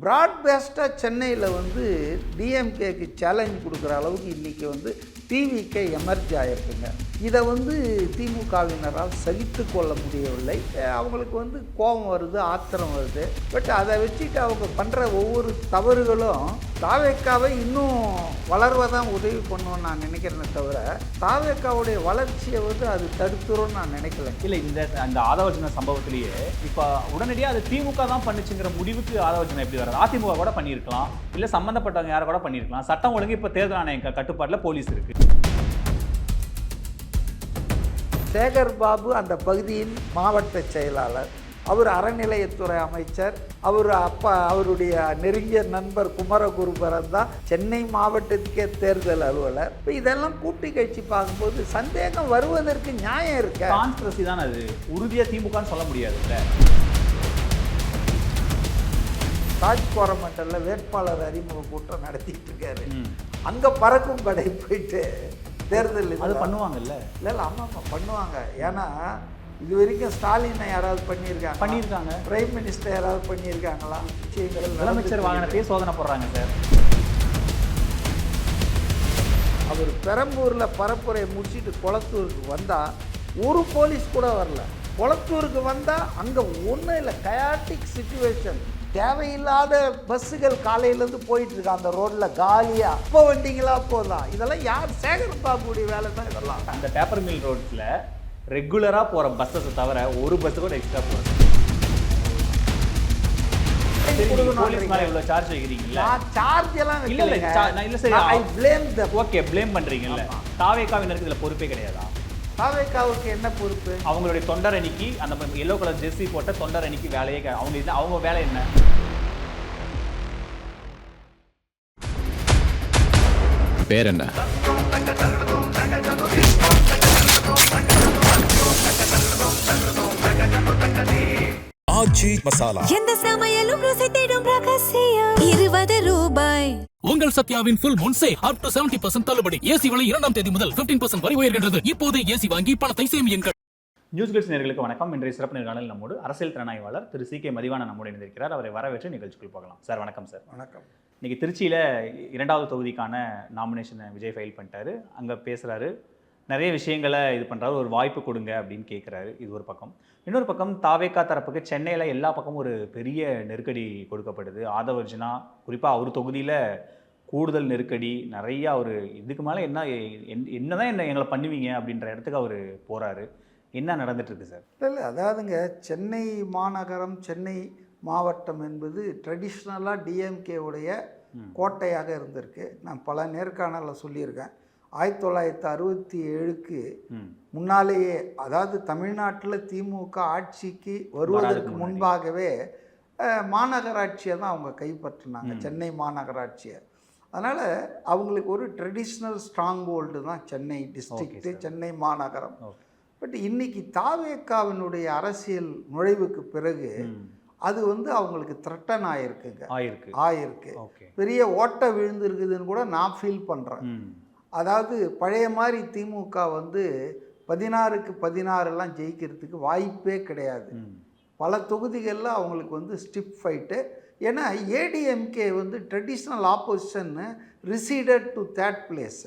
Broad பேஸ்டாக சென்னையில் வந்து டிஎம்கேக்கு சேலஞ்ச் கொடுக்குற அளவுக்கு இன்றைக்கி வந்து டிவிகே எமர்ஜ் ஆகிருக்குங்க. இதை வந்து திமுகவினரால் சகித்து கொள்ள முடியவில்லை. அவங்களுக்கு வந்து கோபம் வருது, ஆத்திரம் வருது. பட் அதை வச்சுட்டு அவங்க பண்ணுற ஒவ்வொரு தவறுகளும் தாவேக்காவை இன்னும் வளர்வதான் உதவி பண்ணுவோன்னு நான் நினைக்கிறேனே தவிர தாவேக்காவுடைய வளர்ச்சியை வந்து அது தடுத்துரும்னு நான் நினைக்கல. இல்லை, அந்த ஆதவர்ஜன சம்பவத்திலேயே இப்போ உடனடியாக அது திமுக தான் பண்ணுச்சுங்கிற முடிவுக்கு ஆதவர்ஜனம் எப்படி வராது? அதிமுக கூட பண்ணியிருக்கலாம், இல்லை சம்மந்தப்பட்டவங்க யாரை கூட பண்ணியிருக்கலாம். சட்டம் ஒழுங்கு இப்போ தேர்தல் ஆணைய கட்டுப்பாட்டில் போலீஸ் இருக்குது. சேகர் பாபு அந்த பகுதியின் மாவட்ட செயலாளர், அவர் அறநிலையத்துறை அமைச்சர், அவருடைய நெருங்கிய நண்பர் குமரகுருபரன் தான் சென்னை மாவட்டத்துக்கே தேர்தல் அலுவலர். இப்போ இதெல்லாம் கூட்டி கட்சி பார்க்கும்போது சந்தேகம் வருவதற்கு நியாயம் இருக்கு. கான்ஸ்பிரசி தான் அது, உறுதியாக திமுகன்னு சொல்ல முடியாதுல்ல. ராஜ்கோரமண்டலில் வேட்பாளர் அறிமுக கூட்டம் நடத்திட்டு இருக்காரு. அங்கே பறக்கும் படை போயிட்டு தேர்தல் அது பண்ணுவாங்கல்ல? இல்லை ஆமாம் பண்ணுவாங்க. ஏன்னா இது வரைக்கும் ஸ்டாலினை யாராவது பண்ணியிருக்காங்க, பிரைம் மினிஸ்டர் யாராவது பண்ணியிருக்காங்களா? விஷயங்கள் முதலமைச்சர் வாகனத்தையே சோதனை போடுறாங்க சார். அவர் பெரம்பூரில் பரப்புரை முடிச்சுட்டு குளத்தூருக்கு வந்தால் ஒரு போலீஸ் கூட வரல. குளத்தூருக்கு வந்தால் அங்கே ஒன்றும் இல்லை, கயாட்டிக் சிச்சுவேஷன். தேவையில்லாத பஸ்ஸுகள் காலையிலேருந்து போயிட்டுருக்கு அந்த ரோட்டில் காலியாக. அப்போ வண்டிங்களா அப்போதான். இதெல்லாம் யார்? சேகர் பாபுடைய வேலை தான் இதெல்லாம். அந்த பேப்பர் மில் ரோட்டில் ரெகுலராக போகிற பஸ்ஸை தவிர ஒரு பஸ்ஸு கூட எக்ஸ்ட்ரா போகுது. சார்ஜ் வைக்கிறீங்களா? சார்ஜ் எல்லாம் இல்லை சரி, I blame the. Okay, blame பண்ணுறீங்கல்ல. தாவேக்காவினருக்கு இதில் பொறுப்பே கிடையாதா? தாவேக்காவுக்கு என்ன பொறுப்பு? அவங்களுடைய தொண்டர் அணிக்கு, அந்த எல்லோ கலர் ஜெர்சி போட்ட தொண்டர் அணிக்கு வேலையே அவங்க வேலை என்ன? பேர் என்ன? ஆச்சி மசாலா. எந்த சமையலும் ருசி தேடும் ரகசியம் 20 ரூபாய். உங்கள் சத்யாவின் full moon sale up to 70% தள்ளுபடி. ஏசி விலை 2ஆம் தேதி முதல் 15% வரை உயர்கின்றது. இப்போது ஏசி வாங்கி பணத்தை சேமியுங்கள். நியூஸ் கிளிட்ஸ் நேயர்களுக்கு வணக்கம். இன்றைய சிறப்பு நேர்காணலில் நம்மோடு அரசியல் திறனாய்வாளர் திரு சி கே மதிவாணன் நம்மோடு இணைந்திருக்கிறார். அவரை வரவேற்று நிகழ்ச்சிக்குள் போகலாம். சார் வணக்கம். சார் வணக்கம். இன்னைக்கு திருச்சியில் 2வது தொகுதிக்கான நாமினேஷனை விஜய் ஃபைல் பண்ணிட்டாரு. அங்கே பேசுகிறாரு, நிறைய விஷயங்களை இது பண்ணுறாரு, ஒரு வாய்ப்பு கொடுங்க அப்படின்னு கேட்குறாரு. இது ஒரு பக்கம். இன்னொரு பக்கம் தாவேக்கா தரப்புக்கு சென்னையில் எல்லா பக்கமும் ஒரு பெரிய நெருக்கடி கொடுக்கப்படுது. ஆதவர்ஜனா குறிப்பாக அவர் தொகுதியில் கூடுதல் நெருக்கடி நிறையா. அவர் இதுக்கு மேலே என்னதான் எங்களை பண்ணுவீங்க அப்படின்ற இடத்துக்கு அவர் போகிறாரு. என்ன நடந்துட்டுருக்கு சார்? இல்லை அதாவதுங்க, சென்னை மாநகரம், சென்னை மாவட்டம் என்பது ட்ரெடிஷ்னலாக டிஎம்கேவுடைய கோட்டையாக இருந்திருக்கு. நான் பல நேர்காணலில் சொல்லியிருக்கேன். 1967க்கு முன்னாலேயே, அதாவது தமிழ்நாட்டில் திமுக ஆட்சிக்கு வருவதற்கு முன்பாகவே மாநகராட்சியை தான் அவங்க கைப்பற்றினாங்க, சென்னை மாநகராட்சியை. அதனால் அவங்களுக்கு ஒரு ட்ரெடிஷ்னல் ஸ்ட்ராங் ஹோல்டு தான் சென்னை டிஸ்ட்ரிக்ட்டு, சென்னை மாநகரம். பட் இன்னைக்கு தாவேக்காவினுடைய அரசியல் நுழைவுக்கு பிறகு அது வந்து அவங்களுக்கு த்ரெட்டன் ஆயிருக்கு. பெரிய ஓட்டை விழுந்திருக்குதுன்னு கூட நான் ஃபீல் பண்ணுறேன். அதாவது பழைய மாதிரி திமுக வந்து 16க்கு 16 ஜெயிக்கிறதுக்கு வாய்ப்பே கிடையாது. பல தொகுதிகளில் அவங்களுக்கு வந்து ஸ்டிப் ஃபைட்டு. ஏன்னா ஏடிஎம்கே வந்து traditional opposition receded to 3rd place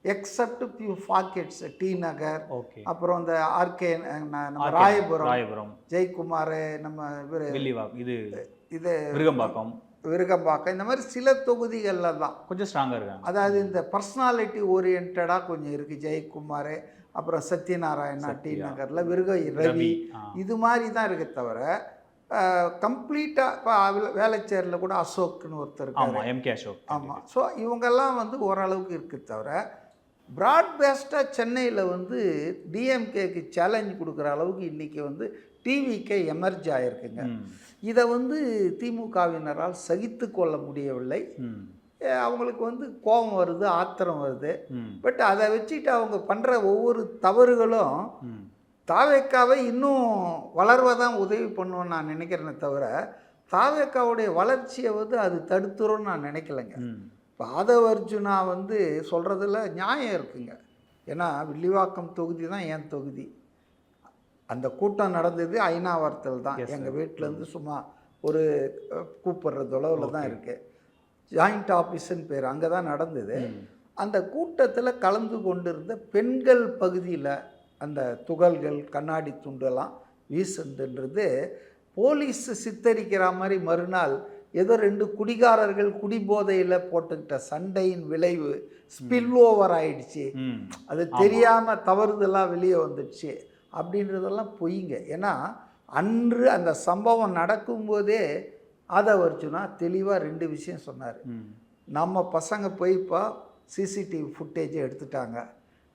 except few pockets. T Nagar, அப்புறம் இந்த ஆர்கே, நம்ம ராயபுரம், ஜெயக்குமார், நம்ம இது விருகம்பாக்கம், இந்த மாதிரி சில தொகுதிகளில் தான் கொஞ்சம் ஸ்ட்ராங்காக இருக்காங்க. அதாவது இந்த பர்சனாலிட்டி ஓரியன்டாக கொஞ்சம் இருக்குது. ஜெயக்குமார், அப்புறம் சத்யநாராயணா டி நகரில், ரவி, இது மாதிரி தான் இருக்க தவிர கம்ப்ளீட்டாக இப்போ வேளச்சேரியில் கூட அசோக்னு ஒருத்தர் இருக்காங்க, எம்கே அசோக். ஆமாம். ஸோ இவங்கெல்லாம் வந்து ஓரளவுக்கு இருக்குது தவிர ப்ராட் பேஸ்டாக சென்னையில் வந்து டிஎம்கேக்கு சேலஞ்ச் கொடுக்குற அளவுக்கு இன்றைக்கி வந்து டிவிகே எமர்ஜ் ஆகிருக்குங்க. இதை வந்து திமுகவினரால் சகித்து கொள்ள முடியவில்லை. அவங்களுக்கு வந்து கோபம் வருது, ஆத்திரம் வருது. பட் அதை வச்சுட்டு அவங்க பண்ணுற ஒவ்வொரு தவறுகளும் தாவேக்காவை இன்னும் வளர்வதான் உதவி பண்ணுவோன்னு நான் நினைக்கிறேனே தவிர தாவேக்காவுடைய வளர்ச்சியை வந்து அது தடுத்துரும்னு நான் நினைக்கலைங்க. இப்போ ஆதவர்ஜுனா வந்து சொல்கிறதுல நியாயம் இருக்குங்க. ஏன்னா வில்லிவாக்கம் தொகுதி தான் என் தொகுதி. அந்த கூட்டம் நடந்தது ஐநாவரத்தில் தான். எங்கள் வீட்டிலேருந்து சும்மா ஒரு கூப்பிடுற தொலைவில் தான் இருக்குது. ஜாயிண்ட் ஆஃபீஸுன்னு பேர், அங்கே தான் நடந்தது. அந்த கூட்டத்தில் கலந்து கொண்டிருந்த பெண்கள் பகுதியில் அந்த துகள்கள் கண்ணாடி துண்டெல்லாம் வீசுன்றது போலீஸ் சித்தரிக்கிற மாதிரி மறுநாள் ஏதோ 2 குடிகாரர்கள் குடிபோதையில் போட்டுக்கிட்ட சண்டையின் விளைவு ஸ்பில் ஓவர் ஆயிடுச்சு, அது தெரியாமல் தவறுதெல்லாம் வெளியே வந்துடுச்சு அப்படின்றதெல்லாம் பொய்ங்க. ஏன்னா அன்று அந்த சம்பவம் நடக்கும்போதே ஆதவர்ஜுனா தெளிவாக 2 விஷயம் சொன்னார். நம்ம பசங்க போய் இப்போ சிசிடிவி ஃபுட்டேஜை எடுத்துட்டாங்க,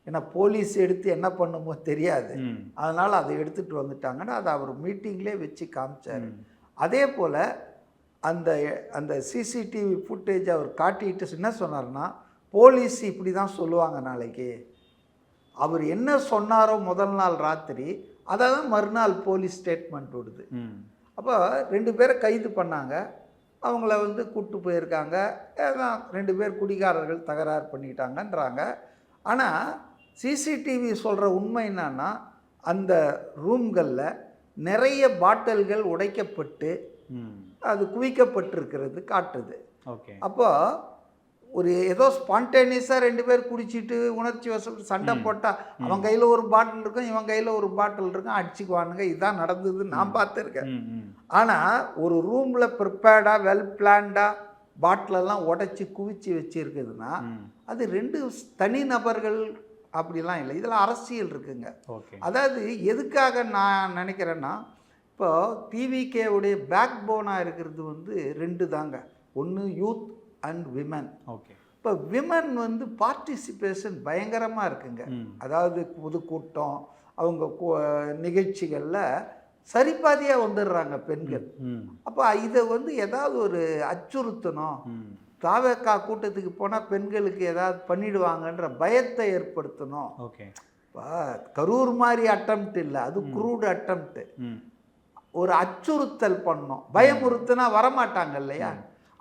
ஏன்னா போலீஸ் எடுத்து என்ன பண்ணுமோ தெரியாது, அதனால் அதை எடுத்துகிட்டு வந்துட்டாங்கன்னு அதை அவர் மீட்டிங்லேயே வச்சு காமிச்சார். அதே போல் அந்த அந்த சிசிடிவி ஃபுட்டேஜ் அவர் காட்டிட்டு என்ன சொன்னார்னா, போலீஸ் இப்படி தான் சொல்லுவாங்க நாளைக்கு. அவர் என்ன சொன்னாரோ முதல் நாள் ராத்திரி அதை தான் மறுநாள் போலீஸ் ஸ்டேட்மெண்ட் விடுது. அப்போ 2 பேரை கைது பண்ணாங்க, அவங்கள வந்து கூப்பிட்டு போயிருக்காங்க. 2 பேர் குடிகாரர்கள் தகராறு பண்ணிட்டாங்கன்றாங்க. ஆனால் சிசிடிவி சொல்கிற உண்மை என்னன்னா, அந்த ரூம்களில் நிறைய பாட்டில்கள் உடைக்கப்பட்டு அது குவிக்கப்பட்டிருக்கிறது காட்டுது. அப்போ ஒரு ஏதோ ஸ்பான்டேனியஸாக 2 பேர் குடிச்சிட்டு உணர்ச்சி வசப்பட்டு சண்டை போட்டால் அவன் கையில் ஒரு பாட்டில் இருக்கும், இவன் கையில் ஒரு பாட்டில் இருக்கும், அடிச்சுக்குவானுங்க. இதுதான் நடந்தது, நான் பார்த்துருக்கேன். ஆனால் ஒரு ரூமில் ப்ரிப்பேர்டாக வெல் பிளான்டாக பாட்டிலெல்லாம் உடைச்சி குவிச்சு வச்சுருக்குதுன்னா அது 2 தனி நபர்கள் அப்படிலாம் இல்லை, இதில் அரசியல் இருக்குங்க. அதாவது எதுக்காக நான் நினைக்கிறேன்னா, இப்போ டிவிகேவுடைய பேக் போனாக இருக்கிறது வந்து 2 தாங்க. ஒன்று யூத் அண்ட் விமன். இப்போ விமன் வந்து பார்ட்டிசிபேஷன் பயங்கரமாக இருக்குங்க. அதாவது பொதுக்கூட்டம் அவங்க நிகழ்ச்சிகளில் சரிபாதியாக வந்துடுறாங்க பெண்கள். அப்போ இதை வந்து ஏதாவது ஒரு அச்சுறுத்தணும், தாவேக்கா கூட்டத்துக்கு போனால் பெண்களுக்கு ஏதாவது பண்ணிடுவாங்கன்ற பயத்தை ஏற்படுத்தணும். இப்போ கரூர் மாதிரி அட்டம்ப்ட் இல்லை, அது குரூடு அட்டம்ப்ட். ஒரு அச்சுறுத்தல் பண்ணோம், பயமுறுத்தினா வரமாட்டாங்க இல்லையா,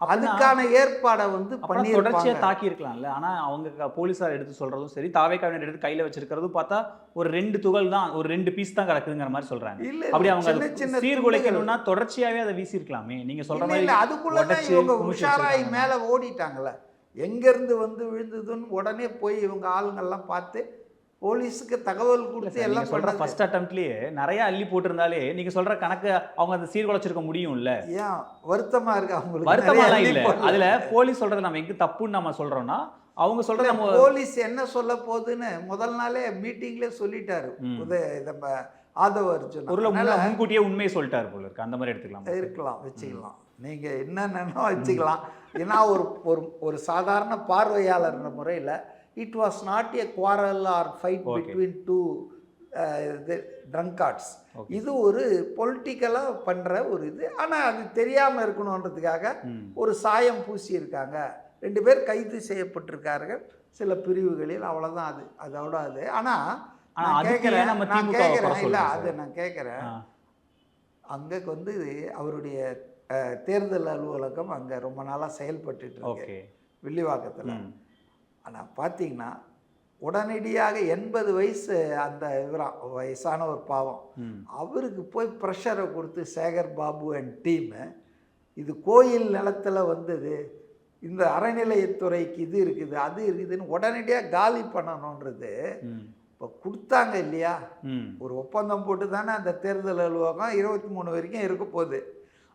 அதுக்கான ஏற்பாடை வந்து பண்ணி தொடர்ச்சியாக தாக்கி இருக்கலாம்ல. ஆனால் அவங்க போலீஸார் எடுத்து சொல்கிறதும் சரி, தாவேக்காவினர் எடுத்து கையில் வச்சிருக்கிறதும் பார்த்தா ஒரு 2 துகள் தான், ஒரு 2 பீஸ் தான் கிடக்குதுங்கிற மாதிரி சொல்கிறாங்க. இல்லை அப்படி அவங்க சீர்குலைக்கணும்னா தொடர்ச்சியாகவே அதை வீசியிருக்கலாமே. நீங்கள் சொல்கிற மாதிரி அதுக்குள்ளே இவங்க உஷாராய் மேலே ஓடிட்டாங்களே, எங்கேருந்து வந்து விழுந்ததுன்னு உடனே போய் இவங்க ஆளுங்கள்லாம் பார்த்து போலீஸுக்கு தகவல் கொடுத்து எல்லாம் சொல்ற ஃபர்ஸ்ட் அட்டெம்ப்ட்லயே நிறைய அள்ளி போட்டிருந்தாலே நீங்க சொல்ற கணக்கு அவங்க அந்த சீர்குலைச்சிருக்க முடியும்ல. ஏன் வருத்தமா இருக்கு அவங்களுக்கு? வருத்தமாலாம் இல்ல, அதுல போலீஸ் சொல்றது நம்ம எங்க தப்புன்னு நம்ம சொல்றோம்னா அவங்க சொல்றது நம்ம போலீஸ் என்ன சொல்ல போகுதுன்னு முதல் நாளே மீட்டிங்ல சொல்லிட்டாரு நம்ம ஆதவர்ஜுனா. ஒரு முன்கூட்டியே உண்மையை சொல்லிட்டாரு போல இருக்கு, அந்த மாதிரி எடுத்துக்கலாம் வச்சுக்கலாம். நீங்க என்னென்னா வச்சுக்கலாம். ஏன்னா ஒரு சாதாரண பார்வையாளர் முறையில் it was not a quarrel or fight between 2 drunkards. இது ஒரு பொலிட்டிக்கலாக பண்ணுற ஒரு இது. ஆனால் அது தெரியாமல் இருக்கணுன்றதுக்காக ஒரு சாயம் பூசியிருக்காங்க. 2 பேர் கைது செய்யப்பட்டிருக்கார்கள் சில பிரிவுகளில், அவ்வளோதான். அதோட அது. ஆனால் நான் கேட்குறேன் இல்லை, அது நான் கேட்குறேன், அங்கே வந்து அவருடைய தேர்தல் அலுவலகம் அங்கே ரொம்ப நாளாக செயல்பட்டு இருக்கு வில்லிவாக்கத்தில். ஆனால் பார்த்தீங்கன்னா உடனடியாக 80 வயசு அந்த வயசான ஒரு பாவம், அவருக்கு போய் ப்ரெஷரை கொடுத்து சேகர் பாபு அண்ட் டீமு, இது கோயில் நிலத்தில் வந்தது, இந்த அறநிலையத்துறைக்கு இது இருக்குது அது இருக்குதுன்னு உடனடியாக காலி பண்ணணுன்றது இப்போ கொடுத்தாங்க இல்லையா. ஒரு ஒப்பந்தம் போட்டு தானே அந்த தேர்தல் அலுவலகம் 23 வரைக்கும் இருக்க போகுது.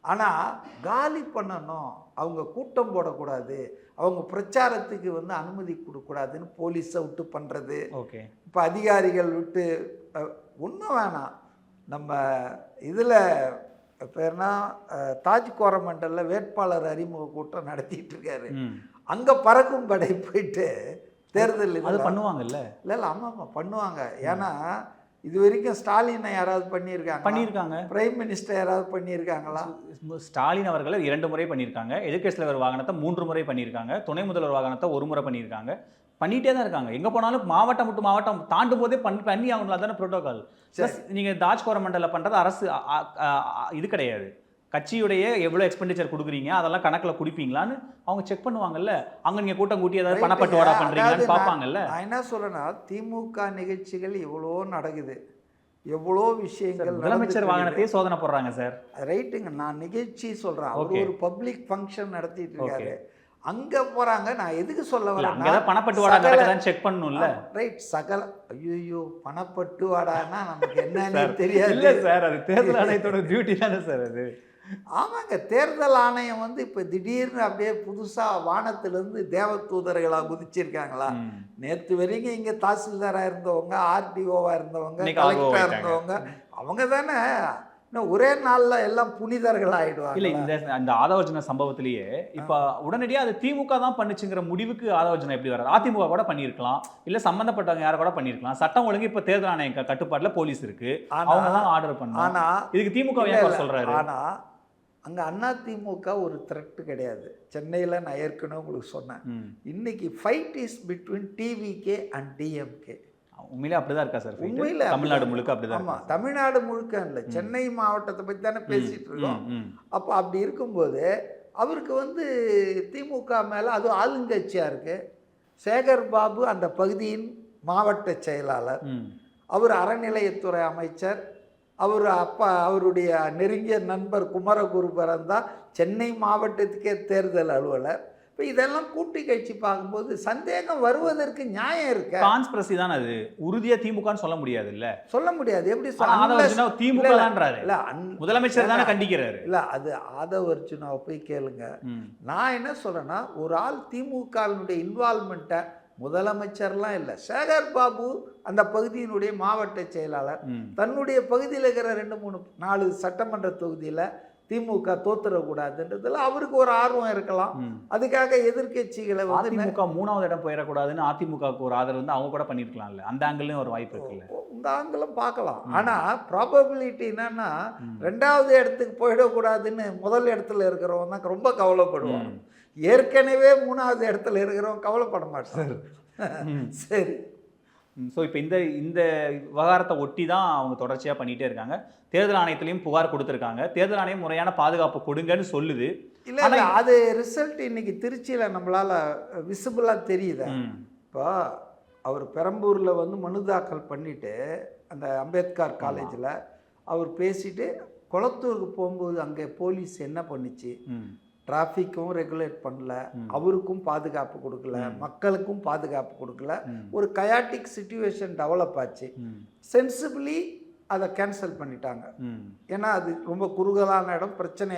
ஆனால் காலி பண்ணணும், அவங்க கூட்டம் போடக்கூடாது, அவங்க பிரச்சாரத்துக்கு வந்து அனுமதி கொடுக்கூடாதுன்னு போலீஸை விட்டு பண்ணுறது. இப்போ அதிகாரிகள் விட்டு ஒன்றும் வேணாம். நம்ம இதில் பேர்னா தாஜ் கோரமண்டலில் வேட்பாளர் அறிமுக கூட்டம் நடத்திட்டு இருக்காரு, அங்கே பறக்கும் படை போயிட்டு தேர்தல் அது பண்ணுவாங்கல்ல. இல்லை ஆமாம் பண்ணுவாங்க. ஏன்னா இது வரைக்கும் ஸ்டாலினை யாராவது பண்ணியிருக்காங்க, பிரைம் மினிஸ்டர் யாராவது பண்ணியிருக்காங்களா? ஸ்டாலின் அவர்கள் 2 முறை பண்ணியிருக்காங்க, எதிர்க்கட்சி தலைவர் வாகனத்தை 3 முறை பண்ணியிருக்காங்க, துணை முதல்வர் வாகனத்தை 1 முறை பண்ணியிருக்காங்க, பண்ணிகிட்டே தான் இருக்காங்க. எங்கே போனாலும் மாவட்டம் விட்டு மாவட்டம் தாண்டும் போதே பண்ணி ஆகணும், அதுதானே ப்ரோட்டோகால். நீங்கள் தாஜ் கோரமண்டலில் பண்ணுறது அரசு இது கிடையாது, கட்சியுடைய எவ்வளோ எக்ஸ்பெண்டிச்சர் கொடுக்குறீங்க அதெல்லாம் கணக்கில் குடிப்பீங்களான்னு அவங்க செக் பண்ணுவாங்கல்ல. அங்கே நீங்கள் கூட்டம் கூட்டி ஏதாவது பணப்பட்டுவாடா பண்ணுறீங்கன்னு பார்ப்பாங்கல்ல. நான் என்ன சொல்கிறேன்னா, திமுக நிகழ்ச்சிகள் இவ்வளோ நடக்குது, எவ்வளோ விஷயங்கள் முதலமைச்சர் வாகனத்தையே சோதனை போடுறாங்க சார். ரைட்டுங்க, நான் நிகழ்ச்சி சொல்கிறேன். அவர் Okay. ஒரு பப்ளிக் ஃபங்க்ஷன் நடத்திட்டு இருக்காரு, அங்கே போகிறாங்க. நான் எதுக்கு சொல்ல வரேன், அங்கதான் பணப்பட்டுவாடா நடக்குதான்னு செக் பண்ணணும்ல. ரைட் சகல ஐயோ பணப்பட்டுவாடான்னா நமக்கு என்னன்னு தெரியாது. இல்ல சார், அது தேர்தல் ஆணையத்தோட டியூட்டி தானே சார் அது. ஆமாங்க, தேர்தல் ஆணையம் வந்து இப்போ திடீர்னு அப்படியே புதுசாக வானத்திலேருந்து தேவதூதர்களாக குதிச்சிருக்காங்களா? நேற்று வரைக்கும் இங்கே தாசில்தாராக இருந்தவங்க, ஆர்டிஓவாக இருந்தவங்க, கலெக்டராக இருந்தவங்க, அவங்க தானே இன்னும் ஒரே நாளில் எல்லாம் புனிதர்கள் ஆகிடுவாங்க. இல்லை, இந்த ஆதவர்ஜன சம்பவத்திலேயே இப்போ உடனடியாக அது திமுக தான் பண்ணுச்சுங்கிற முடிவுக்கு ஆதவர்ஜனம் எப்படி வராது? அதிமுக கூட பண்ணியிருக்கலாம், இல்லை சம்மந்தப்பட்டவங்க யாரை கூட பண்ணியிருக்கலாம். சட்டம் ஒழுங்கு இப்போ தேர்தல் ஆணையம் கட்டுப்பாட்டில் போலீஸ் இருக்கு, அவங்க தான் ஆர்டர் பண்ணணும். ஆனால் இதுக்கு திமுக ஏன் சொல்கிறாரு? ஆனால் அங்கே அதிமுக ஒரு த்ரெட்டு கிடையாது. சென்னையில் நான் ஏற்கனவே உங்களுக்கு சொன்னேன், இன்னைக்கு fight is between TVK and DMK. உண்மையிலே அப்படிதான் இருக்கா சார்? உண்மையில தமிழ்நாடு முழுக்க அப்படிதான். ஆமாம், தமிழ்நாடு முழுக்க இல்லை, சென்னை மாவட்டத்தை பற்றி தானே பேசிகிட்டு இருக்கோம். அப்போ அப்படி இருக்கும்போது அவருக்கு வந்து திமுக மேலே, அதுவும் ஆளுங்கட்சியாக இருக்குது. சேகர் பாபு அந்த பகுதியின் மாவட்ட செயலாளர், அவர் அறநிலையத்துறை அமைச்சர், அவர் அப்பா அவருடைய நெருங்கிய நண்பர் குமரகுருபரன் தான் சென்னை மாவட்டத்துக்கே தேர்தல் அலுவலர். இப்போ இதெல்லாம் கூட்டி கட்சி பார்க்கும்போது சந்தேகம் வருவதற்கு நியாயம் இருக்கு. கான்ஸ்பிரசி தான் அது, உறுதியா திமுகன்னு சொல்ல முடியாது. இல்ல சொல்ல முடியாது. எப்படி திமுக தான்றாரு? இல்ல முதலமைச்சர் தானே கண்டிக்கிறாரு. இல்ல அது ஆதவர்ஜுனாவை போய் கேளுங்க. நான் என்ன சொல்றேன்னா, ஒரு ஆள் திமுகவினுடைய இன்வால்மெண்ட்டை, முதலமைச்சர்லாம் இல்லை, சேகர் பாபு அந்த பகுதியினுடைய மாவட்ட செயலாளர், தன்னுடைய பகுதியில் இருக்கிற 2-3-4 சட்டமன்ற தொகுதியில் திமுக தோத்துறக்கூடாதுன்றதுல அவருக்கு ஒரு ஆர்வம் இருக்கலாம். அதுக்காக எதிர்கட்சிகளை வந்து திமுக 3வது இடம் போயிடக்கூடாதுன்னு அதிமுகவுக்கு ஒரு ஆதரவு வந்து அவங்க கூட பண்ணியிருக்கலாம்ல. அந்த ஆங்கிள்லையும் ஒரு வாய்ப்பு இருக்குல்ல. இந்த ஆங்கிளும் பார்க்கலாம். ஆனால் ப்ராபபிலிட்டி என்னன்னா, 2வது இடத்துக்கு போயிடக்கூடாதுன்னு முதல் இடத்துல இருக்கிறவங்க தான் ரொம்ப கவலைப்படுவாங்க. ஏற்கனவே 3வது இடத்துல இருக்கிறவங்க கவலைப்பட மாட்டாங்க. சரி, ஸோ இப்போ இந்த விவகாரத்தை ஒட்டி தான் அவங்க தொடர்ச்சியாக பண்ணிகிட்டே இருக்காங்க. தேர்தல் ஆணையத்திலையும் புகார் கொடுத்துருக்காங்க. தேர்தல் ஆணையம் முறையான பாதுகாப்பு கொடுங்கன்னு சொல்லுது. இல்லை இல்லை, அது ரிசல்ட் இன்னைக்கு திருச்சியில் நம்மளால் விசிபிளாக தெரியுது. இப்போ அவர் பெரம்பூரில் வந்து மனு தாக்கல் பண்ணிவிட்டு அந்த அம்பேத்கர் காலேஜில் அவர் பேசிட்டு குளத்தூருக்கு போகும்போது அங்கே போலீஸ் என்ன பண்ணிச்சு, டிராஃபிக்கும் ரெகுலேட் பண்ணல, அவருக்கும் பாதுகாப்பு கொடுக்கல, மக்களுக்கும் பாதுகாப்பு கொடுக்கல. ஒரு கயாட்டிக் சிச்சுவேஷன் டெவலப் ஆச்சு. சென்சிபிளி அதை கேன்சல் பண்ணிட்டாங்க. ஏன்னா அது ரொம்ப குறுகலான இடம், பிரச்சனை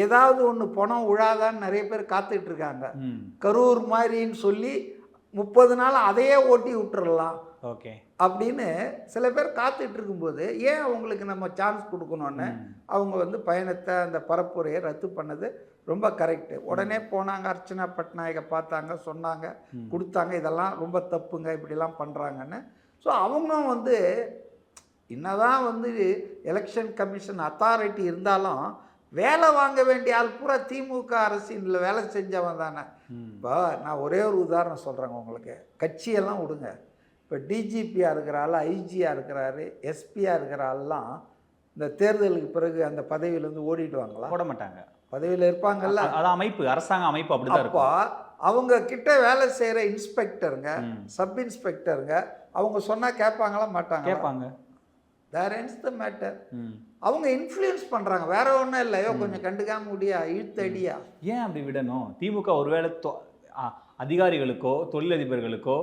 ஏதாவது ஒன்று பணம் உழாதான்னு நிறைய பேர் காத்துட்டு இருக்காங்க. கரூர் மாதிரின்னு சொல்லி 30 நாள் அதையே ஓட்டி விட்டுறலாம் ஓகே அப்படின்னு சில பேர் காத்துட்டு இருக்கும்போது ஏன் அவங்களுக்கு நம்ம சான்ஸ் கொடுக்கணும்னு அவங்க வந்து பயணத்தை, அந்த பரப்புரையை ரத்து பண்ணது ரொம்ப கரெக்டு. உடனே போனாங்க, அர்ச்சனா பட்நாயகை பார்த்தாங்க, சொன்னாங்க, கொடுத்தாங்க. இதெல்லாம் ரொம்ப தப்புங்க, இப்படிலாம் பண்ணுறாங்கன்னு. ஸோ அவங்களும் வந்து என்னதான் வந்து எலெக்ஷன் கமிஷன் அத்தாரிட்டி இருந்தாலும் வேலை வாங்க வேண்டிய ஆள் பூரா திமுக அரசியலில் வேலை செஞ்சவன் தானே. இப்போ நான் ஒரே ஒரு உதாரணம் சொல்கிறேங்க உங்களுக்கு. கட்சியெல்லாம் விடுங்க, இப்போ டிஜிபியாக இருக்கிற ஆள், ஐஜியாக இருக்கிறாரு, எஸ்பியாக இருக்கிற ஆள்லாம் இந்த தேர்தலுக்கு பிறகு அந்த பதவியிலேருந்து ஓடிடுவாங்களா? ஓட மாட்டாங்க, பதவியில் இருப்பாங்கல்ல. அது அமைப்பு, அரசாங்க அமைப்பு அப்படிதான் இருக்கும். அப்போ அவங்க கிட்ட வேலை செய்கிற இன்ஸ்பெக்டருங்க, சப் இன்ஸ்பெக்டருங்க, அவங்க சொன்னால் கேட்பாங்களா? மாட்டாங்க. கேட்பாங்க. தேர் எண்ட்ஸ் த மேட்டர். அவங்க இன்ஃப்ளூயன்ஸ் பண்ணுறாங்க, வேற ஒன்றும் இல்லையோ, கொஞ்சம் கண்டுக்காம முடியா, இழுத்தடியா. ஏன் அப்படி விடணும்? திமுக ஒருவேளை அதிகாரிகளுக்கோ தொழிலதிபர்களுக்கோ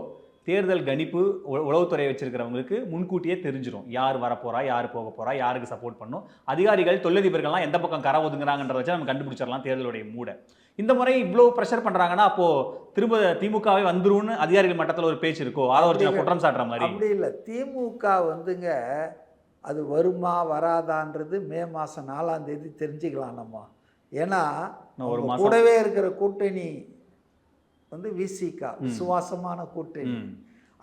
தேர்தல் கணிப்பு உளவுத்துறை வச்சிருக்கிறவங்களுக்கு முன்கூட்டியே தெரிஞ்சிடும் யார் வரப்போறா, யார் போக போறா, யாருக்கு சப்போர்ட் பண்ணும். அதிகாரிகள் தொழிலதிபர்கள்லாம் எந்த பக்கம் கரை ஒதுங்குறாங்கன்றத வச்சு நம்ம கண்டுபிடிச்சிடலாம் தேர்தலுடைய மூட. இந்த முறை இவ்வளோ ப்ரெஷர் பண்ணுறாங்கன்னா அப்போ திரும்ப திமுகவே வந்துரும்னு அதிகாரிகள் மட்டத்தில் ஒரு பேச்சு இருக்கோ? ஆதவர்ஜன குற்றம் சாட்டுற மாதிரி. அப்படி இல்லை, திமுக வந்துங்க அது வருமா வராதான்றது மே மாதம் 4ஆம் தேதி தெரிஞ்சுக்கலாம் நம்ம. ஏன்னா கூடவே இருக்கிற கூட்டணி வந்து விசிகா, விசுவாசமான கூட்டணி.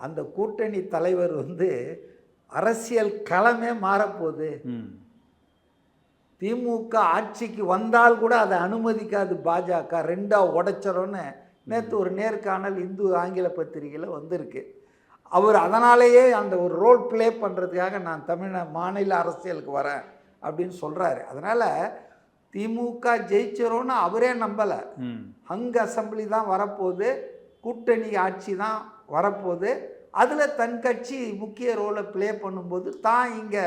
அந்த கூட்டணி தலைவர் வந்து அரசியல் களமே மாறப்போகுது. திமுக ஆட்சிக்கு வந்தால் கூட அதை அனுமதிக்காது பாஜக, 2ஆ உடைச்சிரோன்னு நேற்று ஒரு நேர்காணல் இந்து ஆங்கில பத்திரிகையில் வந்திருக்கு. அவர் அதனாலேயே அந்த ஒரு ரோல் ப்ளே பண்ணுறதுக்காக நான் மாநில அரசியலுக்கு வரேன் அப்படின்னு சொல்கிறாரு. அதனால் திமுக ஜெயிச்சிரோன்னு அவரே நம்பலை. ஹங் அசம்பிளி தான் வரப்போகுது, கூட்டணி ஆட்சி தான் வரப்போகுது. அதில் தன் கட்சி முக்கிய ரோலை ப்ளே பண்ணும்போது தான் இங்கே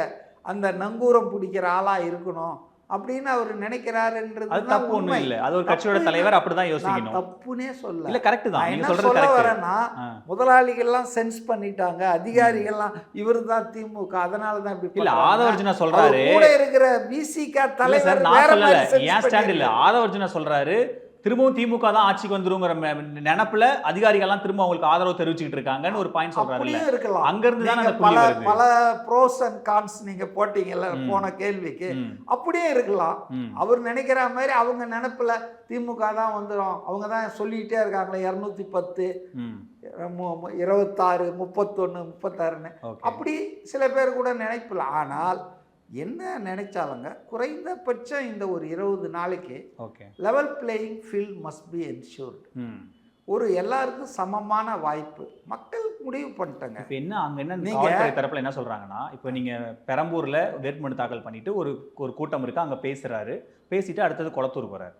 அந்த நங்கூரம் பிடிக்கிற ஆளாக இருக்கணும் அப்படின்னு அவர் நினைக்கிறாருன்றது அது தப்பு ஒண்ணும் இல்ல. அது ஒரு கட்சியோட தலைவர் அப்படிதான் யோசிக்கணும். தப்புனே சொல்ல இல்ல கரெக்ட் தான். நீங்க என்ன சொல்றது சொல்ல கரெக்ட். வரேன்னா முதலாளிகள்லாம் சென்ஸ் பண்ணிட்டாங்க, அதிகாரிகள்லாம் இவரு தான் திமுக, அதனால தான் இப்படி இல்ல பண்றாங்க. ஆதவர்ஜுனா சொல்றாரு. அவர் கூட இருக்கிற பிசிக இல்ல தலைவர் சார் நான் வேற சொல்லல. மாதிரி sense ஏன் ஸ்டாண்ட் இல்ல. பண்ணிருக்காரு. ஆதவர்ஜுனா சொல்றாரு திரும்பவும் திமுக தான் ஆட்சிக்கு வந்துருங்கிற நினைப்புல அதிகாரிகள்லாம் திரும்ப அவங்களுக்கு ஆதரவு தெரிவிச்சுக்கிட்டு இருக்காங்கன்னு ஒரு பாயிண்ட் சொல்றாரு. அப்படியும் இருக்கலாம். அங்க இருந்து தான் நீங்க அந்த புள்ளி வருது. பல ப்ரோஸ் அண்ட் கான்ஸ் நீங்க போட்டீங்கல்ல போன கேள்விக்கு, அப்படியே இருக்கலாம். அவர் நினைக்கிற மாதிரி அவங்க நினைப்புல திமுக தான் வந்துடும், அவங்க தான் சொல்லிக்கிட்டே இருக்காங்களே 210 26 31 36ன்னு, அப்படி சில பேர் கூட நினைப்பல. ஆனால் என்ன நினைச்சாலுங்க குறைந்தபட்சம் இந்த ஒரு 20 நாளைக்கு level playing field must be ensured. ஒரு எல்லாருக்கும் சமமான வாய்ப்பு மக்கள் முடிவு பண்ணிட்டாங்க. இப்போ என்ன அங்கே என்ன காவல்துறை தரப்பில் என்ன சொல்கிறாங்கன்னா, இப்போ நீங்கள் பெரம்பூரில் வேட்புமனு தாக்கல் பண்ணிவிட்டு ஒரு கூட்டம் இருக்குது, அங்கே பேசுகிறாரு, பேசிட்டு அடுத்தது கொளத்தூர் போகிறார்.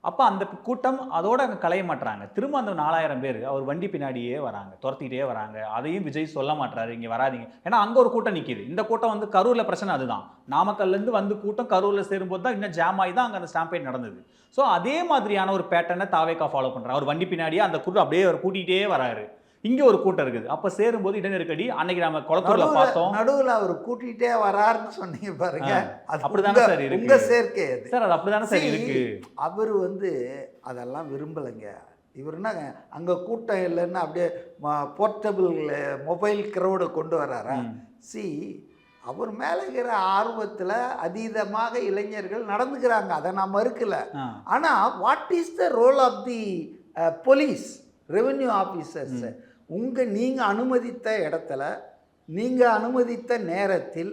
அப்போ அந்த கூட்டம் அதோட அங்கே களைய மாட்டுறாங்க. திரும்ப அந்த 4000 பேர் அவர் வண்டி பின்னாடியே வராங்க, துரத்திக்கிட்டே வராங்க. அதையும் விஜய் சொல்ல மாட்டாரு, இங்கே வராதிங்க. ஏன்னா அங்கே ஒரு கூட்டம் நிற்கிது. இந்த கூட்டம் வந்து கரூரில் பிரச்சனை அதுதான். நாமக்கல்லேருந்து வந்து கூட்டம் கரூரில் சேரும்போது தான் இன்னும் ஜாம் ஆகி தான் அங்கே அந்த ஸ்டாம்பேட் நடந்தது. ஸோ அதே மாதிரியான ஒரு பேட்டர்னை தாவேக்கா ஃபாலோ பண்ணுறாங்க. அவர் வண்டி பின்னாடியே அந்த கூட்டம் அப்படியே அவர் கூட்டிகிட்டே வராரு. இங்கே ஒரு கூட்டம் இருக்குது. அப்போ சேரும்போது இட நெருக்கடி. அன்னைக்கு நம்ம கொளத்தூர்ல பார்த்தோம். நடுவில் அவர் கூட்டிகிட்டே வராருன்னு சொன்னீங்க பாருங்க, அப்படிதானே சார் இருக்கு. உங்க சேர்க்கை அது சார், அது அப்படிதானே சார் இருக்கு. அவர் வந்து அதெல்லாம் விரும்பலைங்க. இவருன்னா அங்கே கூட்டம் இல்லைன்னு அப்படியே போர்ட்டபிள் மொபைல் க்ரௌடை கொண்டு வர்றாரா? அவர் மேலே இருக்கிற ஆர்வத்தில் அதீதமாக இளைஞர்கள் நடந்துக்கிறாங்க, அதை நான் மறுக்கல. ஆனால் what is the role of the police revenue officers? நீங்கள் அனுமதித்த இடத்துல நீங்கள் அனுமதித்த நேரத்தில்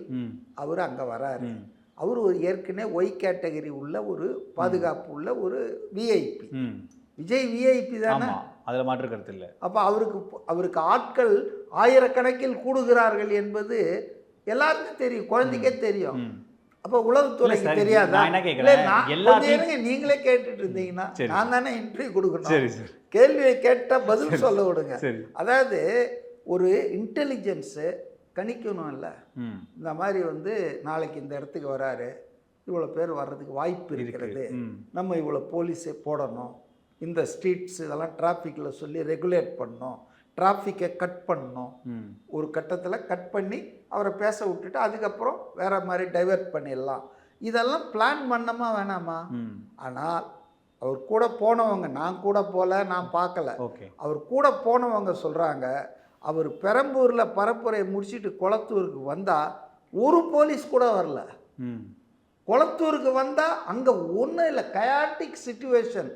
அவர் அங்கே வராரு. அவர் ஒரு ஏற்கனவே ஒய் கேட்டகரி உள்ள ஒரு பாதுகாப்பு உள்ள ஒரு விஐபி. விஜய் விஐபி தானே, அதில் மாற்று கருத்து இல்லை. அப்போ அவருக்கு ஆட்கள் ஆயிரக்கணக்கில் கூடுகிறார்கள் என்பது எல்லாருக்கும் தெரியும், குழந்தைக்கே தெரியும். அப்போ உளவுத்துறைக்கு தெரியாதா? நீங்களே கேட்டுட்டு இருந்தீங்கன்னா நான் தானே இன்டர்வியூ கொடுக்கணும். கேள்வியை கேட்டால் பதில் சொல்ல விடுங்க. அதாவது ஒரு இன்டெலிஜென்ஸு கணிக்கணும் இல்லை, இந்த மாதிரி வந்து நாளைக்கு இந்த இடத்துக்கு வராரு, இவ்வளோ பேர் வர்றதுக்கு வாய்ப்பு இருக்கிறது, நம்ம இவ்வளோ போலீஸே போடணும், இந்த ஸ்ட்ரீட்ஸ் இதெல்லாம் டிராஃபிக்கில் சொல்லி ரெகுலேட் பண்ணணும், டிராஃபிக்கை கட் பண்ணணும். ஒரு கட்டத்தில் கட் பண்ணி அவரை பேச விட்டுட்டு அதுக்கப்புறம் வேற மாதிரி டைவெர்ட் பண்ணிடலாம். இதெல்லாம் பிளான் பண்ணமா வேணாமா? ஆனால் அவர் கூட போனவங்க, நான் கூட போல, நான் பார்க்கல, அவர் கூட போனவங்க சொல்கிறாங்க, அவர் பெரம்பூரில் பரப்புரை முடிச்சுட்டு கொளத்தூருக்கு வந்தால் ஒரு போலீஸ் கூட வரல. கொளத்தூருக்கு வந்தால் அங்கே ஒன்றும் இல்லை, கயாட்டிக் சிச்சுவேஷன்,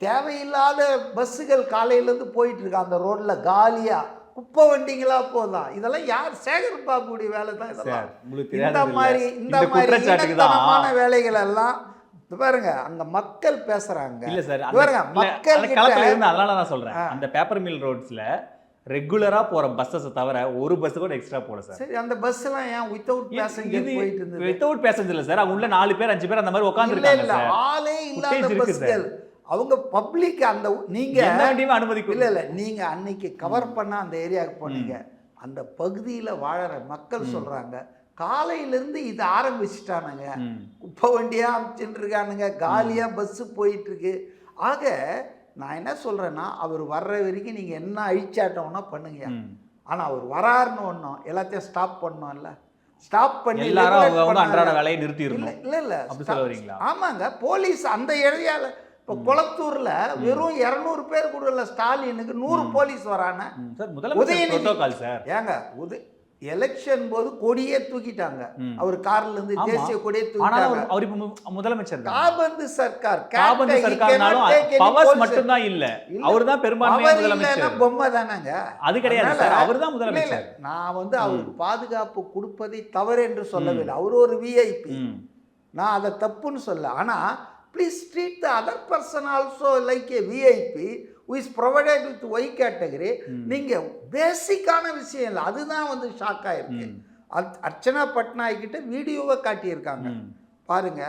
தேவையில்லாத பஸ்ஸுகள் காலையிலேருந்து போயிட்டுருக்கு அந்த ரோட்டில் காலியாக, குப்பை வண்டிங்களா போதான். இதெல்லாம் யார்? சேகர் பாபுடைய வேலை தான் இதெல்லாம். இந்த மாதிரி இனத்தனமான வேலைகள் எல்லாம் பாருங்க அங்க மக்கள் பேசுறாங்க. இல்ல சார், பாருங்க மக்கள் அதனால நான் சொல்றேன், அந்த பேப்பர் மில் ரோட்ஸ்ல ரெகுலரா போற பஸ்ஸஸ் தவிர ஒரு பஸ் கூட எக்ஸ்ட்ரா போல சார். சரி, அந்த பஸ் எல்லாம் ஏன் வித்தவுட் பேசஞ்சர் போயிட்டு இருந்தது? வித்தவுட் பேசஞ்சர் இல்ல சார், அவங்க உள்ள 4 பேர் 5 பேர் அந்த மாதிரி உட்கார்ந்திருக்காங்க சார். ஆளே இல்லாத பஸ்கள், அவங்க பப்ளிக் அந்த நீங்க அனுமதிக்கும் இல்ல நீங்க அன்னைக்கு கவர் பண்ண அந்த ஏரியாவுக்கு போனீங்க, அந்த பகுதியில் வாழற மக்கள் சொல்றாங்க, காலையிலேருந்து இது ஆரம்பிச்சுட்டானுங்க, குப்பை வண்டியாக அமைச்சுட்டு இருக்கானுங்க, காலியாக பஸ்ஸு போயிட்டுருக்கு. ஆக நான் என்ன சொல்கிறேன்னா, அவர் வர்ற வரைக்கும் நீங்கள் என்ன அழிச்சாட்டோம்னா பண்ணுங்க. ஆனால் அவர் வராருன்னு ஒன்றும் எல்லாத்தையும் ஸ்டாப் பண்ணோம் இல்லை, ஸ்டாப் பண்ணி எல்லாரும் அன்றாட வேலையை நிறுத்திடணும். இல்லை ஆமாங்க, போலீஸ் அந்த ஏரியாவில் இப்போ கொளத்தூரில் வெறும் 200 பேர் கூட இல்லை, ஸ்டாலினுக்கு 100 போலீஸ் வரான. ஏங்க எலெக்ஷன் போது கொடியே தூக்கிட்டாங்க, அவர் கார்ல இருந்து தேசிய கொடியே தூக்கிட்டாங்க. அவர் முதலமைச்சர் காபந்து சர்க்கார், மட்டும்தான் இல்ல, அவர்தான் பெரும்பான்மை முதலமைச்சர். பொம்மை தானங்க, அது கிடையாது சார், அவர்தான் முதலமைச்சர். நான் வந்து அவருக்கு பாதுகாப்பு கொடுப்பதை தவறு என்று சொல்லவில்லை, அவர் ஒரு விஐபி, நான் அதை தப்புன்னு சொல்ல. ஆனா please treat the other person also like A VIP who is provided with Y category. நீங்கள் பேசிக்கான விஷயம் இல்லை, அதுதான் வந்து ஷாக் ஆகிருக்கு. அர்ச்சனா பட்நாயக் கிட்ட வீடியோவை காட்டியிருக்காங்க பாருங்க,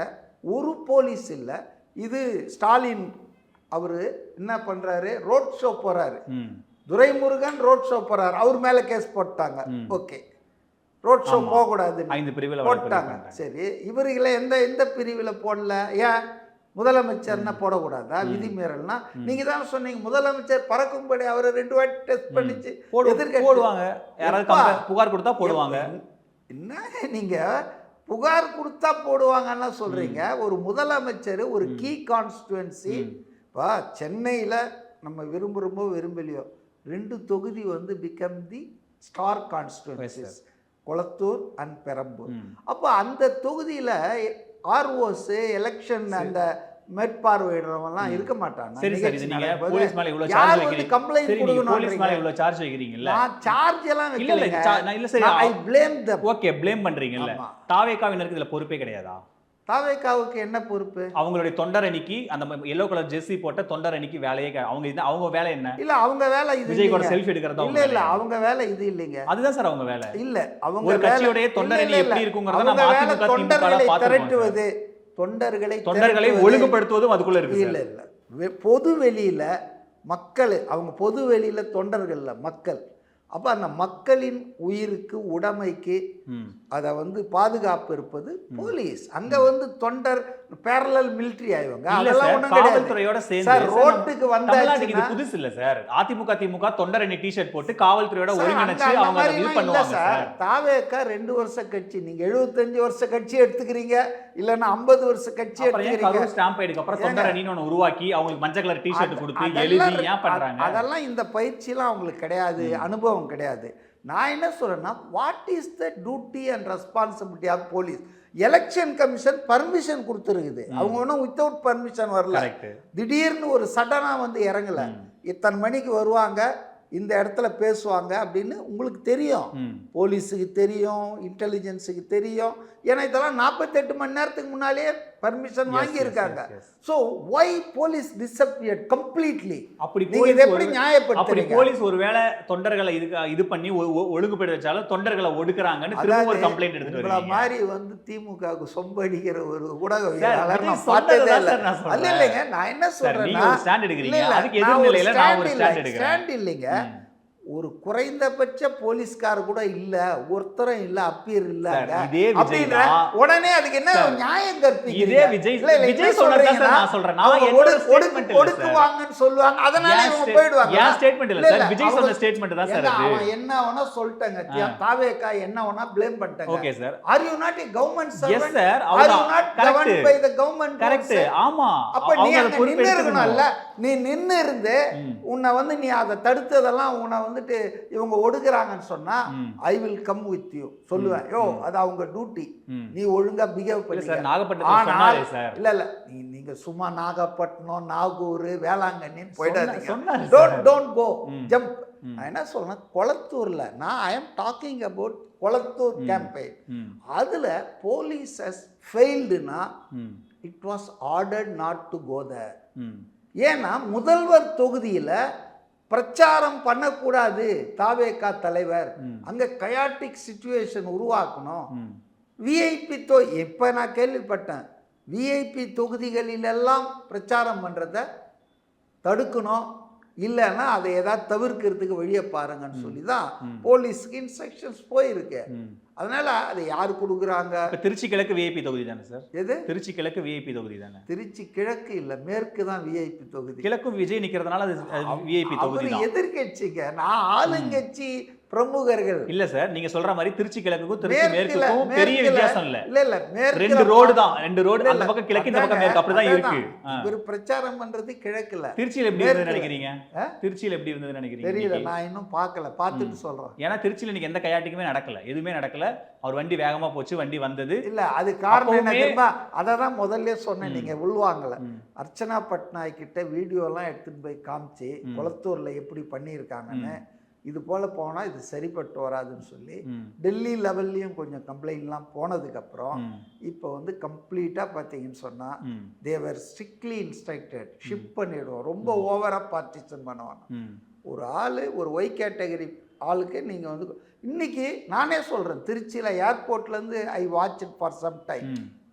ஒரு போலீஸ் இல்லை. இது ஸ்டாலின் அவர் என்ன பண்ணுறாரு, ரோட் ஷோ போகிறாரு, துரைமுருகன் ரோட் ஷோ போறார், அவர் மேல கேஸ் போட்டாங்க. ஓகே, ரோட் ஷோ போகக்கூடாது 5 பிரிவில் போட்டாங்க. சரி, இவர்களை எந்த பிரிவில் போடல? ஏன் முதலமைச்சர்னா போடக்கூடாதா? விதிமீறல்னா நீங்க தான் சொன்னீங்க முதலமைச்சர் பறக்கும்படி அவரை 2 வாட்டி டெஸ்ட் பண்ணிச்சு போடுவாங்க. யாராவது புகார் கொடுத்தா போடுவாங்க. என்ன நீங்க புகார் கொடுத்தா போடுவாங்கன்னா சொல்றீங்க? ஒரு முதலமைச்சர் ஒரு கீ கான்ஸ்டுவன்சி, இப்போ சென்னையில் நம்ம விரும்புகிறோமோ விரும்பலையோ 2 தொகுதி வந்து become the star constituencies, Kolathur and Perambur. அப்போ அந்த தொகுதியில் ஆர்ஓஸ் எலெக்ஷன் அந்த மேற்பார்வையிடுறவங்கலாம் இருக்க மாட்டாங்க. சரி சரி, நீங்க போலீஸ் மேல இவ்வளவு சார்ஜ் வைக்கிறீங்க, கம்ப்ளைன்ட் கொடுக்கணும். போலீஸ் மேல இவ்வளவு சார்ஜ் வைக்கிறீங்கல்ல? நான் சார்ஜ் எல்லாம் வைக்கல. இல்ல சரி, I blame them. Okay, blame பண்றீங்கல்ல. தாவேகாவினருக்கு இதுல பொறுப்பே கிடையாதா? தாவேகாவுக்கு என்ன பொறுப்பு? அவங்களுடைய தொண்டர் அணிக்கு அந்த எல்லோ கலர் ஜெர்சி போட்ட தொண்டர் அணிக்கு வேலையே அவங்க வேலை என்ன? இல்ல அவங்க வேலை இது விஜய் கூட செல்ஃபி எடுக்கிறதா? இல்ல அவங்க வேலை இது இல்லைங்க. அதுதான் சார் அவங்க வேலை. இல்ல அவங்க ஒரு கட்சியோட தொண்டர் அணி எப்படி இருக்குங்கறத நம்ம அதிமுக தொண்டர்களை திரட்டுவது, தொண்டர்களை ஒழுங்குபடுத்துவதும் அதுக்குள்ள இருக்கு. இல்ல இல்ல, பொது வெளியில மக்கள், அவங்க பொது வெளியில தொண்டர்கள்ல மக்கள். அப்போ அந்த மக்களின் உயிருக்கு உடைமைக்கு அதை வந்து பாதுகாப்பு இருப்பது போலீஸ். அங்க வந்து தொண்டர் பேரலல் மிலிட்டரி ஆயிவாங்க. அதெல்லாம் ஒண்ணும் காவல்துறையோட சேர்ந்து சார் ரோட்டுக்கு வந்தாச்சு. இது புதுசு இல்ல சார். அதிமுக தொண்டர் அணி டி-ஷர்ட் போட்டு காவல்துறையோட ஒருங்கிணைச்சு அவங்க இது பண்ணுவாங்க சார். தாவேகா 2 வருஷ கட்சி, நீங்க 75 வருஷ கட்சி எடுத்துக்கிறீங்க, இல்லன்னா 50 வருஷ கட்சி எடுத்துக்கிறீங்க. ஸ்டாம்ப் ஐடிக்கு அப்புறம் தொண்டர் அணின்னு ஒன்னு உருவாக்கி அவங்களுக்கு மஞ்சள் கலர் டி-ஷர்ட் கொடுத்து எழுதி ஏன் பண்றாங்க? அதெல்லாம் இந்த பயிற்சிலாம் அவங்களுக்கு கிடையாது, அனுபவம் கிடையாது. நான் என்ன சொல்றேன்னா, what is the duty and responsibility of police? Election commission permission கொடுத்துருக்குது, அவங்க ஒன்றும் வித்தவுட் பர்மிஷன் வரல. திடீர்னு ஒரு சடனா வந்து இறங்கல, இத்தனை மணிக்கு வருவாங்க, இந்த இடத்துல பேசுவாங்க அப்படின்னு உங்களுக்கு தெரியும், போலீஸுக்கு தெரியும், இன்டெலிஜென்ஸுக்கு தெரியும். ஏன்னா இதெல்லாம் 48 மணி நேரத்துக்கு முன்னாலேயே பர்மிஷன் வாங்கியிருக்காங்க. So why police disappeared completely? அப்படி நீங்க எப்படி நியாயப்படுத்துறீங்க? போலீஸ் ஒருவேளை தொண்டர்களை இது பண்ணி ஒழுங்குபடுத்த வச்சாலும் தொண்டர்களை ஒடுக்குறாங்கன்னு திரும்ப ஒரு கம்ப்ளைண்ட் எடுத்துட்டு வரீங்க. மாதிரி வந்து திமுகவுக்கு சொம்பு அடிக்கிற ஒரு ஊடகவியலாளர் நான் பார்த்ததே இல்லை. அல்ல இல்லைங்க, நான் என்ன சொல்றேன்னா, ஸ்டாண்ட் எடுக்கிறீங்க, அதுக்கு எதிர்நிலையில நான் ஒரு ஸ்டாண்ட் எடுக்கிறேன். ஸ்டாண்ட் இல்லைங்க, ஒரு குறைந்தபட்ச போலீஸ்கார் கூட இல்ல, ஒருத்தரும் இல்ல, அப்பியர் இல்ல அப்படின்னா உடனே அதுக்கு என்ன நியாயம் கற்பிக்கிறீங்க? இதே விஜய் சொல்றீங்கன்னா நான் சொல்றேன், நான் என்னோட ஸ்டேட்மென்ட் இல்ல ஒடுக்குவாங்கன்னு சொல்லுவாங்க, அதனால இவங்க போய்டுவாங்க. ஏன் ஸ்டேட்மென்ட் இல்ல சார், விஜய் சொன்ன ஸ்டேட்மென்ட் தான் சார். அவன் என்ன வேணா சொல்லிட்டாங்க, தாவேகா என்ன வேணா ப்ளேம் பண்ணிட்டாங்க. Okay sir, are you not a government servant? Yes sir, are you not governed by the government? Correct. ஆமா, அப்ப நீ நின்னு இருக்கணும்ல, நீ நின்னு இருந்து உன்னை வந்து நீ அதை தடுத்ததெல்லாம் உன்னை வந்துட்டு இவங்க ஒடுக்குறாங்கன்னு சொன்னா I will come with you சொல்லுவேன். யோ அது அவங்க டியூட்டி, நீ ஒழுங்கா பிஹேவ் பண்ணி. இல்ல இல்ல, நீங்க சும்மா நாகப்பட்டினம், நாகூர், வேளாங்கண்ணி போயிடாதீங்க. Don't go jump. நான் என்ன சொல்றேன், கொளத்தூர்ல நான் I am talking about Kolathur campaign. அதுல போலீஸ் ஹஸ் ஃபெயில்டுனா it was ordered not to go there. ஏன்னா முதல்வர் தொகுதியில பிரச்சாரம் பண்ணக்கூடாது தாவேகா தலைவர், அங்க கயாட்டிக் சிச்சுவேஷன் உருவாக்கணும். விஐபி இப்ப நான் கேள்விப்பட்டேன், விஐபி தொகுதிகளிலெல்லாம் பிரச்சாரம் பண்றத தடுக்கணும், இல்லைன்னா அதை ஏதாவது தவிர்க்கிறதுக்கு வழியை பாருங்கன்னு சொல்லி தான் போலீஸுக்கு இன்ஸ்ட்ரக்ஷன்ஸ் போயிருக்கு. அதனால அதை யாரு கொடுக்குறாங்க? திருச்சி கிழக்கு விஐபி தொகுதி தானே சார்? எது திருச்சி கிழக்கு விஐபி தொகுதி தானே? திருச்சி கிழக்கு இல்ல, மேற்கு தான் விஐபி தொகுதி. கிழக்கும் விஜய் நிக்கிறதுனால அது விஐபி தொகுதி தான். எதிர்கட்சிங்க, நான் ஆளுங்கட்சி பிரமுகர்கள் இல்ல சார். நீங்க சொல்ற மாதிரி திருச்சி கிழக்குக்கும் திருச்சி மேற்குக்கும் பெரிய வித்தியாசம் இல்ல. இல்ல இல்ல, மேற்கு 2 ரோடு தான், 2 ரோடு, அந்த பக்கம் கிழக்கு, இந்த பக்கம் மேற்கு, அப்படிதான் இருக்கு. ஒரு பிரச்சாரம் பண்றது கிழக்குல. திருச்சியில எப்படி இருந்தது நினைக்கிறீங்க? திருச்சியில எப்படி இருந்தது நினைக்கிறீங்க? தெரியல, நான் இன்னும் பார்க்கல, பார்த்துட்டு சொல்றேன். ஏன்னா திருச்சியில இன்னைக்கு எந்த கையாட்டிக்குமே நடக்கல, எதுவுமே நடக்கல. அவர் வண்டி வேகமா போச்சு, வண்டி வந்தது இல்ல. அது காரணம் என்ன தெரியுமா? அததான் முதல்ல சொன்னேன், நீங்க உள்வாங்கல. அர்ச்சனா பட்நாயக் கிட்ட வீடியோ எல்லாம் எடுத்துட்டு போய் காமிச்சு கொளத்தூர்ல எப்படி பண்ணியிருக்காங்கன்னு, இது போல போனா இது சரிப்பட்டு வராதுன்னு சொல்லி டெல்லி லெவல்லையும் கொஞ்சம் கம்ப்ளைண்ட்லாம் போனதுக்கு அப்புறம் இப்போ வந்து கம்ப்ளீட்டா பார்த்தீங்கன்னு சொன்னா தேவர் ஸ்ட்ரிக்ட்லி இன்ஸ்ட்ரக்டட், ஷிப் பண்ணிடுவோம், ரொம்ப ஓவரா பார்ட்டிஷன் பண்ணுவாங்க. ஒரு ஆளு, ஒரு ஒய் கேட்டகரி ஆளுக்கு நீங்க வந்து இன்னைக்கு நானே சொல்றேன், திருச்சியில ஏர்போர்ட்ல இருந்து I watch it for some time.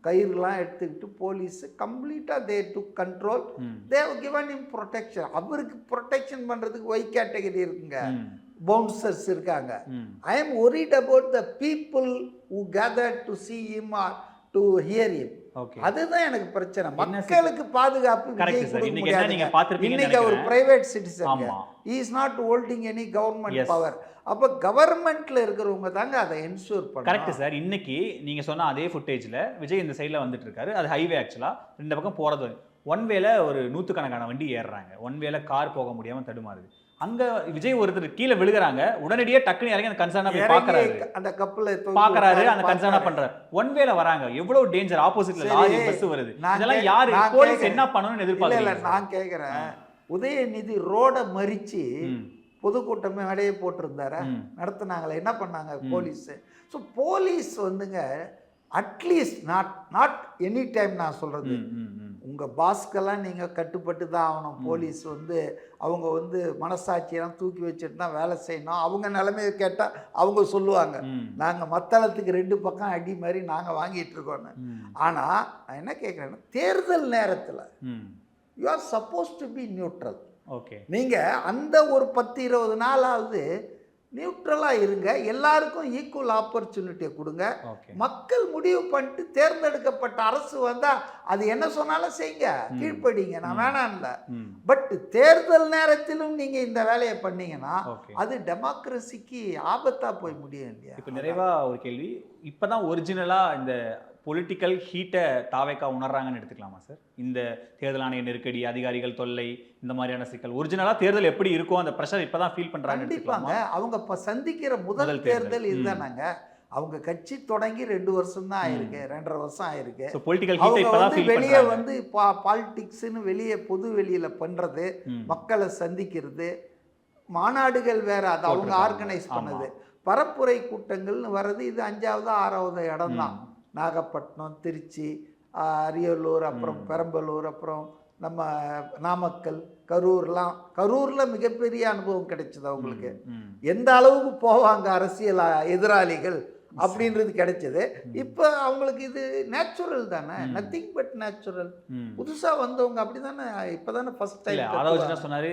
கயிறுலாம் எடுத்துக்கிட்டு போலீஸ் கம்ப்ளீட்டாக they to control, they've given him protection. அவருக்கு ப்ரொடெக்ஷன் பண்ணுறதுக்கு ஒய் கேட்டகரி இருக்குங்க, பவுன்சர்ஸ் இருக்காங்க. I am worried about the people who gather to see him or to hear him. அதுதான் எனக்கு பிரச்சனை. மக்களுக்கு பாதுகாப்பு விஜய் கொடுக்க முடியாது. இன்னைக்கு அவர் private citizen, he is not holding any government power. அப்போ கவர்மெண்ட்ல இருக்கிறவங்க தாங்க அதை என்ஷூர் பண்ணணும். Correct sir. இன்னைக்கு நீங்க சொன்ன அதே ஃபுட்டேஜ்ல விஜய் இந்த சைடில் வந்துட்டு இருக்காரு. அது ஹைவே ஆக்சுவலா ரெண்டு பக்கம் போறது. ஒன் வேல ஒரு 100கணக்கான வண்டி ஏறுறாங்க, ஒன் வேல கார் போக முடியாம தடுமாறுது. அங்க விஜய் ஒருத்தர் கீழே விழுகிறாங்க, உடனடியே டக்குனு இறங்கி அந்த கன்சர்னா போய் பார்க்கறாரு, அந்த கப்பலை பார்க்கறாரு, அந்த கன்சர்னா பண்றாரு. ஒன் வேல வராங்க, எவ்வளவு டேஞ்சர், ஆப்போசிட்ல லாரி பஸ் வருது. இதெல்லாம் யாரு போலீஸ் என்ன பண்ணணும்னு எதிர்பார்க்கல. நான் கேக்குறேன், உதயநிதி ரோட மறிச்சு பொதுக்கூட்டமே மேடையே போட்டிருந்தார நடத்துனாங்களே, என்ன பண்ணாங்க போலீஸ்? ஸோ போலீஸ் வந்துங்க அட்லீஸ்ட் நாட் எனி டைம் நான் சொல்றது, உங்கள் பாஸ்க்கெல்லாம் நீங்கள் கட்டுப்பட்டு தான் ஆகணும். போலீஸ் வந்து அவங்க வந்து மனசாட்சியெல்லாம் தூக்கி வச்சுட்டு தான் வேலை செய்யணும். அவங்க நிலைமையை கேட்டால் அவங்க சொல்லுவாங்க, நாங்கள் மத்தளத்துக்கு 2 பக்கம் அடி மாதிரி நாங்கள் வாங்கிட்டு இருக்கோன்னு. ஆனால் நான் என்ன கேட்குறேன்னா, தேர்தல் நேரத்தில் you are suppose to be neutral. Okay, நீங்கள் அந்த ஒரு 10-20 நாளாவது நியூட்ரலாக இருங்க, எல்லாருக்கும் ஈக்குவல் ஆப்பர்ச்சுனிட்டியை கொடுங்க. மக்கள் முடிவு பண்ணிட்டு தேர்ந்தெடுக்கப்பட்ட அரசு வந்தால் அது என்ன சொன்னாலும் செய்யுங்க, கீழ்ப்படிங்க, நான் வேணாம்ல. பட் தேர்தல் நேரத்திலும் நீங்கள் இந்த வேலையை பண்ணீங்கன்னா அது டெமோக்ரஸிக்கு ஆபத்தாக போய் முடியும் இல்லையா? இப்போ நிறைவாக ஒரு கேள்வி, இப்போ தான் ஒரிஜினலாக இந்த பொலிட்டிக்கல் ஹீட்டை தாவேக்கா உணர்றாங்கன்னு எடுத்துக்கலாமா சார்? இந்த தேர்தல் ஆணைய நெருக்கடி, அதிகாரிகள் தொல்லை, இந்த மாதிரியான சிக்கல் ஒரிஜினலாக தேர்தல் எப்படி இருக்கும் அந்த ப்ரெஷர் இப்போ தான் ஃபீல் பண்ணுறாங்க. கண்டிப்பாங்க. அவங்க இப்போ சந்திக்கிற முதல் தேர்தல் இதுதானாங்க. அவங்க கட்சி தொடங்கி 2 வருஷம் தான் ஆயிருக்கு, 2.5 வருஷம் ஆயிருக்கு. வெளியே வந்து பாலிடிக்ஸ்ன்னு வெளியே பொது வெளியில் பண்ணுறது, மக்களை சந்திக்கிறது, மாநாடுகள் வேற, அது அவங்க ஆர்கனைஸ் பண்ணது, பரப்புரை கூட்டங்கள்னு வர்றது, இது 5வது 6வது இடம் தான். நாகப்பட்டினம், திருச்சி, அரியலூர், அப்புறம் பெரம்பலூர், அப்புறம் நம்ம நாமக்கல், கரூரில் மிகப்பெரிய அனுபவம் கிடைச்சது அவங்களுக்கு. எந்த அளவுக்கு போவாங்க அரசியல் எதிராளிகள் அப்படின்றது கிடைச்சது. இப்போ அவங்களுக்கு இது நேச்சுரல் தானே, நத்திங் பட் நேச்சுரல். புதுசாக வந்தவங்க அப்படி தானே, இப்போ தானே ஃபர்ஸ்ட் டைம். ஆலோசனை சொன்னார்,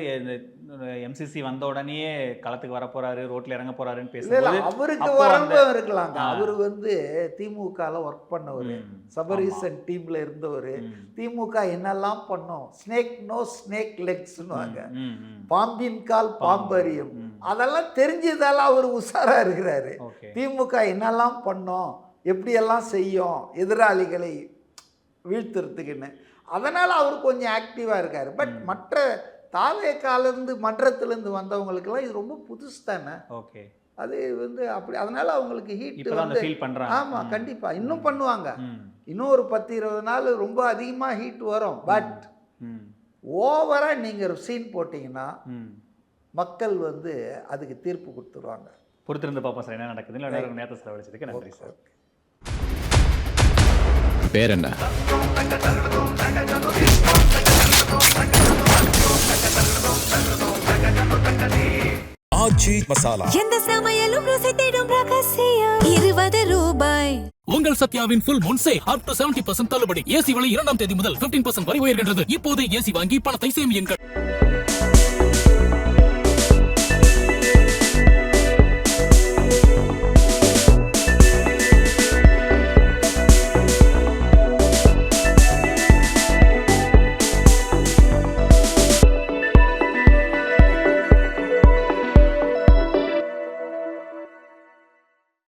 எம்சிசி வந்த உடனே களத்துக்கு வர போறாரு, ரோட்ல இறங்க போறாருன்னு பேசுறாரு. அவருக்கு வரம்பு இருக்கலாங்க. அவர் வந்து திமுகவில் ஒர்க் பண்ணவர், சபரீசன் டீம்ல இருந்தவர். திமுக என்னெல்லாம் பண்ணோம், ஸ்னேக் நோ ஸ்னேக் லெக்ஸ்னுவாங்க, பாம்பின் கால் பாம்பரியும், அதெல்லாம் தெரிஞ்சதால அவர் உஷாரா இருக்கிறாரு. திமுக என்னெல்லாம் பண்ணோம், எப்படியெல்லாம் செய்யும் எதிராளிகளை வீழ்த்துறதுக்குன்னு, அதனால் அவர் கொஞ்சம் ஆக்டிவாக இருக்கார். பட் மற்ற தாவேக்காலேருந்து மன்றத்திலேருந்து வந்தவங்களுக்கெல்லாம் இது ரொம்ப புதுசு தானே. ஓகே, அது வந்து அப்படி, அதனால் அவங்களுக்கு ஹீட் வந்து ஆமாம் கண்டிப்பாக இன்னும் பண்ணுவாங்க. இன்னும் ஒரு 10-20 நாள் ரொம்ப அதிகமாக ஹீட் வரும். பட் ஓவராக நீங்கள் சீன் போட்டிங்கன்னா மக்கள் வந்து அதுக்கு தீர்ப்பு கொடுத்துருவாங்க. பொறுத்திருந்து பார்ப்போம் சார் என்ன நடக்குதுன்னு. நேரத்தை செலவழிச்சதுக்கு நன்றி சார். பேர் என்ன? ஆச்சி மசாலா. எந்த சமையலும் ருசி தேடும் ரகசியம் 20 ரூபாய். உங்கள் சத்யாவின் ஃபுல் முன்சே அப் டு 70% தள்ளுபடி. ஏசி விலை 2ஆம் தேதி முதல் 15% வரை உயர்கின்றது. இப்போது ஏசி வாங்கி பணத்தை சேமியுங்கள்.